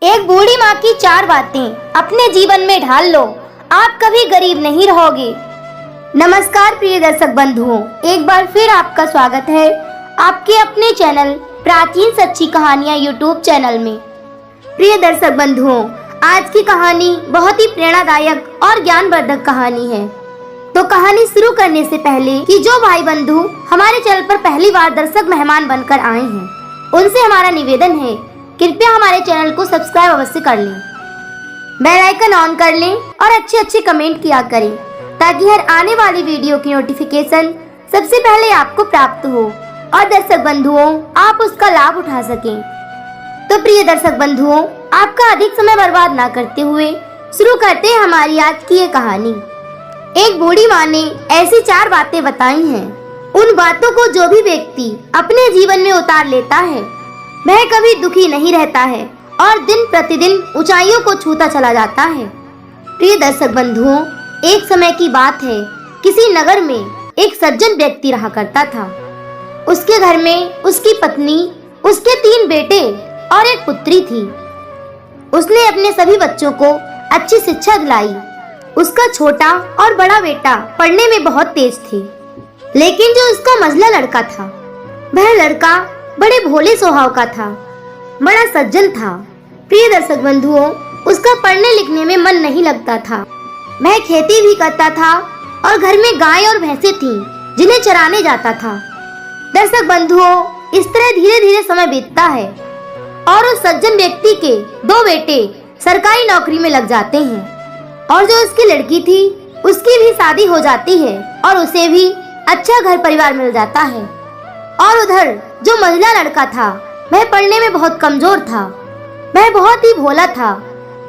एक बूढ़ी माँ की 4 बातें अपने जीवन में ढाल लो, आप कभी गरीब नहीं रहोगे। नमस्कार प्रिय दर्शक बंधुओं, एक बार फिर आपका स्वागत है आपके अपने चैनल प्राचीन सच्ची कहानियां यूट्यूब चैनल में। प्रिय दर्शक बंधुओं, आज की कहानी बहुत ही प्रेरणादायक और ज्ञानवर्धक कहानी है। तो कहानी शुरू करने से पहले कि जो भाई बंधु हमारे चैनल पर पहली बार दर्शक मेहमान बनकर आए हैं, उनसे हमारा निवेदन है, कृपया हमारे चैनल को सब्सक्राइब अवश्य कर लें, बेल आइकन ऑन कर लें और अच्छे कमेंट किया करें ताकि हर आने वाली वीडियो की नोटिफिकेशन सबसे पहले आपको प्राप्त हो और दर्शक बंधुओं आप उसका लाभ उठा सकें। तो प्रिय दर्शक बंधुओं, आपका अधिक समय बर्बाद ना करते हुए शुरू करते हैं हमारी आज की ये कहानी। एक बूढ़ी माँ ने ऐसी 4 बातें बताई हैं। उन बातों को जो भी व्यक्ति अपने जीवन में उतार लेता है वह कभी दुखी नहीं रहता है और दिन प्रतिदिन ऊंचाइयों को छूता चला जाता है। प्रिय दर्शक बंधुओं, एक समय की बात है, किसी नगर में एक सज्जन व्यक्ति रहा करता था। उसके घर में उसकी पत्नी, उसके 3 बेटे और एक पुत्री थी। उसने अपने सभी बच्चों को अच्छी शिक्षा दिलाई। उसका छोटा और बड़ा बेटा पढ़ने में बहुत तेज थे, लेकिन जो उसका मझला लड़का था, वह लड़का बड़े भोले स्वभाव का था, बड़ा सज्जन था। प्रिय दर्शक बंधुओं, उसका पढ़ने लिखने में मन नहीं लगता था। वह खेती भी करता था और घर में गाय और भैंसें थीं जिन्हें चराने जाता था। दर्शक बंधुओं, इस तरह धीरे धीरे समय बीतता है और उस सज्जन व्यक्ति के 2 बेटे सरकारी नौकरी में लग जाते हैं और जो उसकी लड़की थी उसकी भी शादी हो जाती है और उसे भी अच्छा घर परिवार मिल जाता है। और उधर जो मझला लड़का था वह पढ़ने में बहुत कमजोर था। वह बहुत ही भोला था।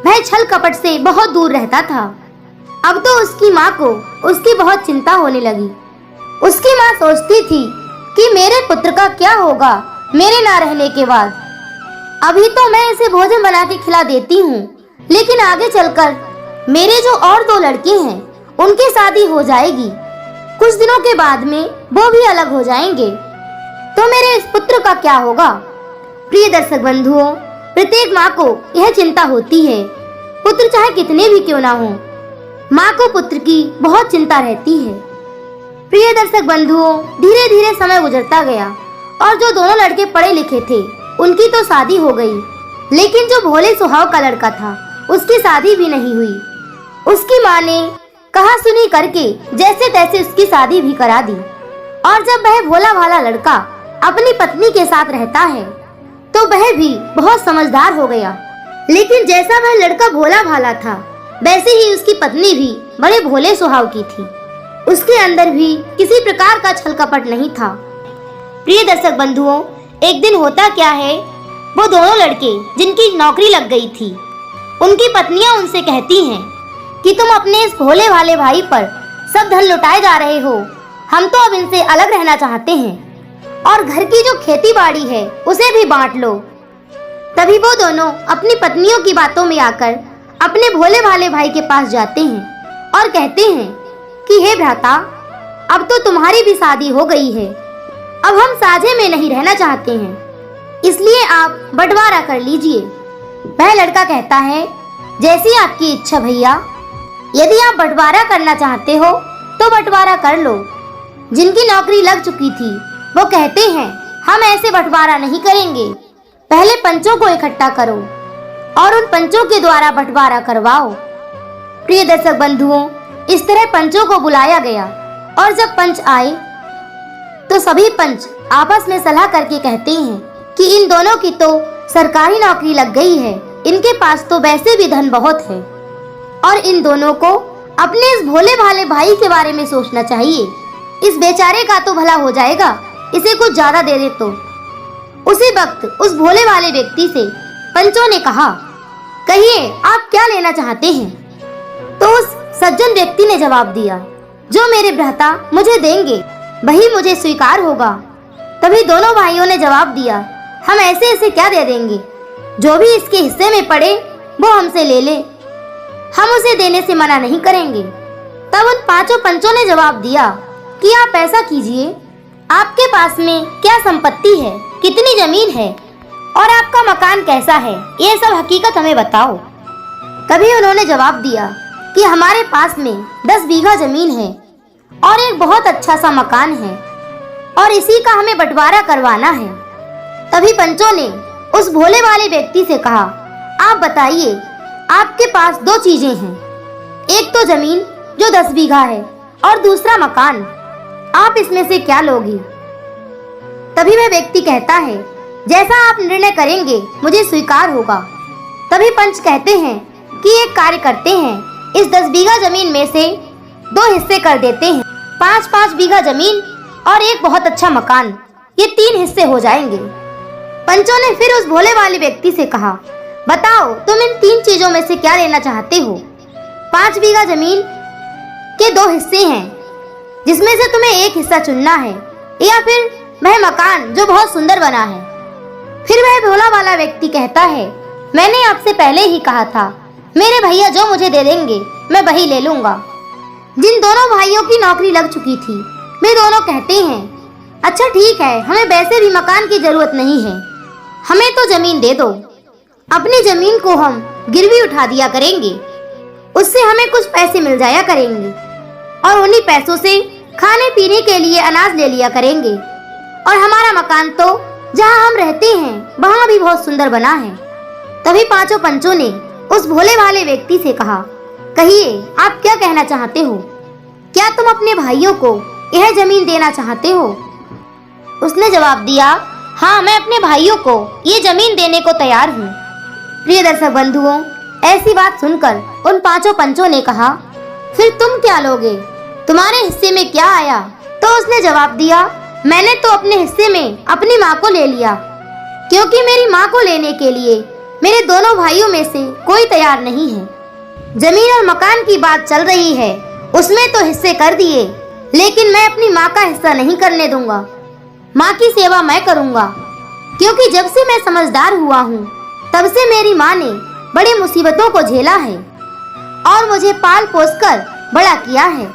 वह छल कपट से बहुत दूर रहता था। अब तो उसकी माँ को उसकी बहुत चिंता होने लगी। उसकी माँ सोचती थी कि मेरे पुत्र का क्या होगा मेरे ना रहने के बाद। अभी तो मैं इसे भोजन बना के खिला देती हूँ, लेकिन आगे चलकर मेरे जो और 2 लड़के हैं उनकी शादी हो जाएगी। कुछ दिनों के बाद में वो भी अलग हो जाएंगे, तो मेरे इस पुत्र का क्या होगा। प्रिय दर्शक बंधुओं, प्रत्येक माँ को यह चिंता होती है, पुत्र चाहे कितने भी क्यों ना हो, माँ को पुत्र की बहुत चिंता रहती है। प्रिय दर्शक बंधुओं, धीरे धीरे समय गुजरता गया और जो दोनों लड़के पढ़े लिखे थे उनकी तो शादी हो गई, लेकिन जो भोले स्वभाव का लड़का था उसकी शादी भी नहीं हुई। उसकी माँ ने कहा सुनी करके जैसे तैसे उसकी शादी भी करा दी। और जब वह भोला भाला लड़का अपनी पत्नी के साथ रहता है तो वह भी बहुत समझदार हो गया। लेकिन जैसा वह लड़का भोला भाला था वैसे ही उसकी पत्नी भी बड़े भोले स्वभाव की थी। उसके अंदर भी किसी प्रकार का छल कपट नहीं था। प्रिय दर्शक बंधुओं, एक दिन होता क्या है, वो दोनों लड़के जिनकी नौकरी लग गई थी उनकी पत्नियां उनसे कहती हैं कि तुम अपने इस भोले भाले भाई पर सब धन लुटाए जा रहे हो, हम तो अब इनसे अलग रहना चाहते हैं और घर की जो खेती बाड़ी है उसे भी बांट लो। तभी वो दोनों अपनी पत्नियों की बातों में आकर अपने भोले भाले भाई के पास जाते हैं और कहते हैं कि हे भ्राता, अब तो तुम्हारी भी शादी हो गई है, अब हम साझे में नहीं रहना चाहते हैं, इसलिए आप बंटवारा कर लीजिए। वह लड़का कहता है, जैसी आपकी इच्छा भैया, यदि आप बंटवारा करना चाहते हो तो बंटवारा कर लो। जिनकी नौकरी लग चुकी थी वो कहते हैं, हम ऐसे बंटवारा नहीं करेंगे, पहले पंचों को इकट्ठा करो और उन पंचों के द्वारा बंटवारा करवाओ। प्रिय दर्शक बंधुओं, इस तरह पंचों को बुलाया गया और जब पंच आए तो सभी पंच आपस में सलाह करके कहते हैं कि इन दोनों की तो सरकारी नौकरी लग गई है, इनके पास तो वैसे भी धन बहुत है और इन दोनों को अपने इस भोले भाले भाई के बारे में सोचना चाहिए। इस बेचारे का तो भला हो जाएगा, इसे कुछ ज्यादा दे दे तो। उसी वक्त उस भोले वाले व्यक्ति से पंचों ने कहा, कहिए आप क्या लेना चाहते हैं। तो उस सज्जन व्यक्ति ने जवाब दिया, जो मेरे भ्राता मुझे देंगे वही मुझे स्वीकार होगा। तभी दोनों भाइयों ने जवाब दिया, हम ऐसे ऐसे क्या दे देंगे, जो भी इसके हिस्से में पड़े वो हमसे ले ले, हम उसे देने से मना नहीं करेंगे। तब उन 5 पंचों ने जवाब दिया कि आप ऐसा कीजिए, आपके पास में क्या संपत्ति है, कितनी जमीन है, और आपका मकान कैसा है, ये सब हकीकत हमें बताओ। तभी उन्होंने जवाब दिया कि हमारे पास में 10 बीघा जमीन है और एक बहुत अच्छा सा मकान है और इसी का हमें बंटवारा करवाना है। तभी पंचों ने उस भोले वाले व्यक्ति से कहा, आप बताइए, आपके पास 2 चीजें हैं, एक तो जमीन जो 10 बीघा है और दूसरा मकान, आप इसमें से क्या लोगी? तभी वह व्यक्ति कहता है, जैसा आप निर्णय करेंगे मुझे स्वीकार होगा। तभी पंच कहते हैं कि एक कार्य करते हैं, इस 10 बीघा जमीन में से 2 हिस्से कर देते हैं, 5-5 बीघा जमीन और एक बहुत अच्छा मकान, ये 3 हिस्से हो जाएंगे। पंचों ने फिर उस भोले वाले व्यक्ति से कहा, बताओ तुम इन 3 चीजों में से क्या लेना चाहते हो? 5 बीघा जमीन के 2 हिस्से हैं जिसमें से तुम्हें एक हिस्सा चुनना है, या फिर वह मकान जो बहुत सुंदर बना है। फिर वह भोला वाला व्यक्ति कहता है, मैंने आपसे पहले ही कहा था, मेरे भैया जो मुझे दे देंगे मैं वही ले लूंगा। जिन दोनों भाइयों की नौकरी लग चुकी थी, वे दोनों कहते हैं, अच्छा ठीक है, हमें वैसे भी मकान की जरूरत नहीं है, हमें तो जमीन दे दो। अपनी जमीन को हम गिरवी उठा दिया करेंगे, उससे हमें कुछ पैसे मिल जाया करेंगे और उन्हीं पैसों से खाने पीने के लिए अनाज ले लिया करेंगे। और हमारा मकान तो जहाँ हम रहते हैं वहाँ भी बहुत सुंदर बना है। तभी 5 पंचों ने उस भोले वाले व्यक्ति से कहा, कहिए आप क्या कहना चाहते हो? क्या तुम अपने भाइयों को यह जमीन देना चाहते हो? उसने जवाब दिया, हाँ, मैं अपने भाइयों को ये जमीन देने को तैयार हूँ। प्रिय दर्शक बंधुओं, ऐसी बात सुनकर उन 5 पंचों ने कहा, फिर तुम क्या लोगे? तुम्हारे हिस्से में क्या आया? तो उसने जवाब दिया, मैंने तो अपने हिस्से में अपनी माँ को ले लिया, क्योंकि मेरी माँ को लेने के लिए मेरे दोनों भाइयों में से कोई तैयार नहीं है। जमीन और मकान की बात चल रही है, उसमें तो हिस्से कर दिए, लेकिन मैं अपनी माँ का हिस्सा नहीं करने दूंगा। माँ की सेवा मैं करूंगा, क्योंकि जब से मैं समझदार हुआ हूँ तब से मेरी माँ ने बड़ी मुसीबतों को झेला है और मुझे पाल पोस कर बड़ा किया है,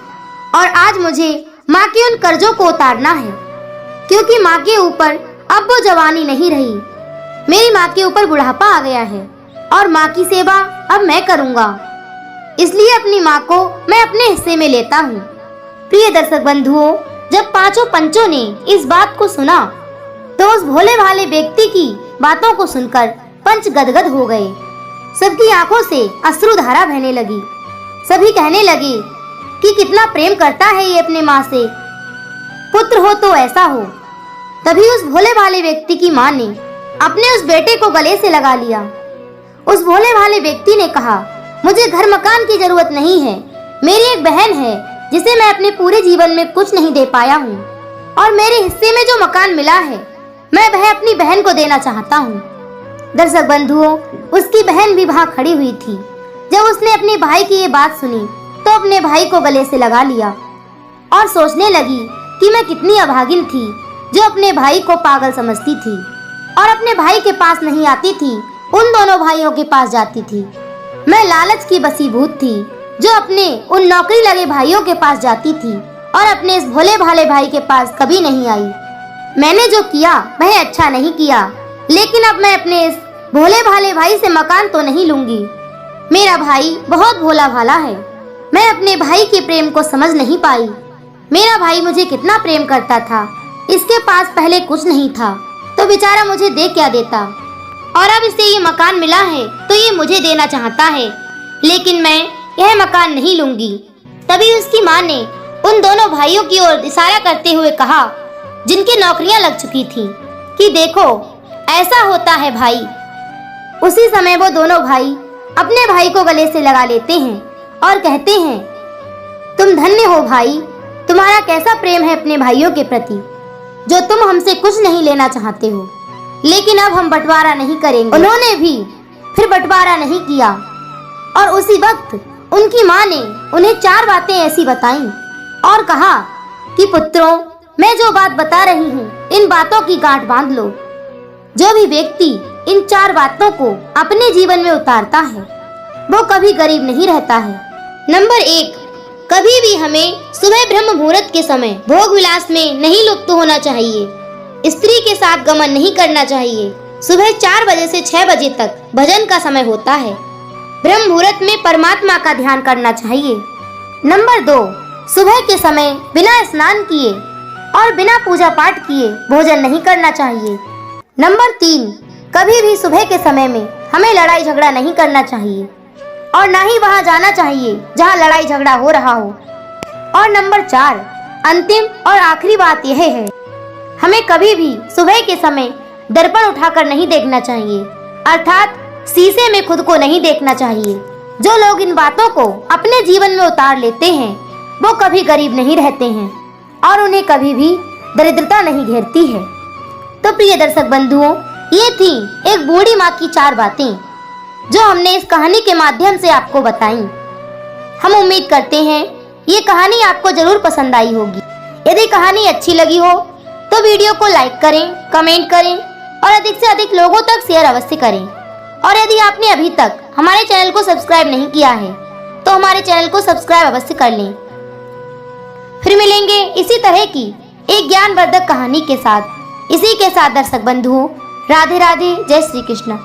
और आज मुझे माँ के उन कर्जों को उतारना है, क्योंकि माँ के ऊपर अब वो जवानी नहीं रही, मेरी माँ के ऊपर बुढ़ापा आ गया है और माँ की सेवा अब मैं करूंगा। इसलिए अपनी माँ को मैं अपने हिस्से में लेता हूँ। प्रिय दर्शक बंधुओं, जब 5 पंचों ने इस बात को सुना तो उस भोले भाले व्यक्ति की बातों को सुनकर पंच गदगद हो गए। सबकी आंखों से अश्रुधारा बहने लगी। सभी कहने लगे कि कितना प्रेम करता है ये अपने माँ से, पुत्र हो तो ऐसा हो। तभी उस भोले भाले व्यक्ति की माँ ने अपने उस बेटे को गले से लगा लिया। उस भोले भाले व्यक्ति ने कहा, मुझे घर मकान की जरूरत नहीं है, मेरी एक बहन है जिसे मैं अपने पूरे जीवन में कुछ नहीं दे पाया हूँ, और मेरे हिस्से में जो मकान मिला है मैं वह अपनी बहन को देना चाहता हूँ। दर्शक बंधुओं, उसकी बहन भी वहाँ खड़ी हुई थी। जब उसने अपने भाई की ये बात सुनी तो अपने भाई को गले से लगा लिया और सोचने लगी कि मैं कितनी अभागिन थी जो अपने भाई को पागल समझती थी और अपने भाई के पास नहीं आती थी, उन दोनों भाइयों के पास जाती थी। मैं लालच की बसीभूत थी जो अपने उन नौकरी लगे भाइयों के पास जाती थी और अपने इस भोले भाले भाई के पास कभी नहीं आई। मैंने जो किया वह अच्छा नहीं किया, लेकिन अब मैं अपने इस भोले भाले भाई से मकान तो नहीं लूंगी। मेरा भाई बहुत भोला भाला है, मैं अपने भाई के प्रेम को समझ नहीं पाई। मेरा भाई मुझे कितना प्रेम करता था, इसके पास पहले कुछ नहीं था तो बेचारा मुझे दे क्या देता, और अब इसे ये मकान मिला है तो ये मुझे देना चाहता है, लेकिन मैं यह मकान नहीं लूंगी। तभी उसकी माँ ने उन दोनों भाइयों की ओर इशारा करते हुए कहा, जिनकी नौकरियां लग चुकी थी, कि देखो ऐसा होता है भाई। उसी समय वो दोनों भाई अपने भाई को गले से लगा लेते हैं और कहते हैं, तुम धन्य हो भाई, तुम्हारा कैसा प्रेम है अपने भाइयों के प्रति, जो तुम हमसे कुछ नहीं लेना चाहते हो, लेकिन अब हम बंटवारा नहीं करेंगे। उन्होंने भी फिर बंटवारा नहीं किया और उसी वक्त उनकी माँ ने उन्हें 4 बातें ऐसी बताईं और कहा कि पुत्रों, मैं जो बात बता रही हूँ इन बातों की गांठ बांध लो। जो भी व्यक्ति इन 4 बातों को अपने जीवन में उतारता है वो कभी गरीब नहीं रहता है। नंबर 1, कभी भी हमें सुबह ब्रह्म मुहूर्त के समय भोग विलास में नहीं लुप्त होना चाहिए। स्त्री के साथ गमन नहीं करना चाहिए। सुबह 4 बजे से 6 बजे तक भजन का समय होता है। ब्रह्म मुहूर्त में परमात्मा का ध्यान करना चाहिए। नंबर 2, सुबह के समय बिना स्नान किए और बिना पूजा पाठ किए भोजन नहीं करना चाहिए। नंबर 3, कभी भी सुबह के समय में हमें लड़ाई झगड़ा नहीं करना चाहिए और ना ही वहां जाना चाहिए जहां लड़ाई झगड़ा हो रहा हो। और नंबर 4, अंतिम और आखिरी बात यह है, हमें कभी भी सुबह के समय दर्पण उठाकर नहीं देखना चाहिए, अर्थात शीशे में खुद को नहीं देखना चाहिए। जो लोग इन बातों को अपने जीवन में उतार लेते हैं वो कभी गरीब नहीं रहते हैं और उन्हें कभी भी दरिद्रता नहीं घेरती है। तो प्रिय दर्शक बंधुओं, ये थी एक बूढ़ी माँ की 4 बातें जो हमने इस कहानी के माध्यम से आपको बताई। हम उम्मीद करते हैं ये कहानी आपको जरूर पसंद आई होगी। यदि कहानी अच्छी लगी हो तो वीडियो को लाइक करें, कमेंट करें और अधिक से अधिक लोगों तक शेयर अवश्य करें। और यदि आपने अभी तक हमारे चैनल को सब्सक्राइब नहीं किया है तो हमारे चैनल को सब्सक्राइब अवश्य कर लें। फिर मिलेंगे इसी तरह की एक ज्ञानवर्धक कहानी के साथ। इसी के साथ दर्शक बंधुओं, राधे राधे, जय श्री कृष्ण।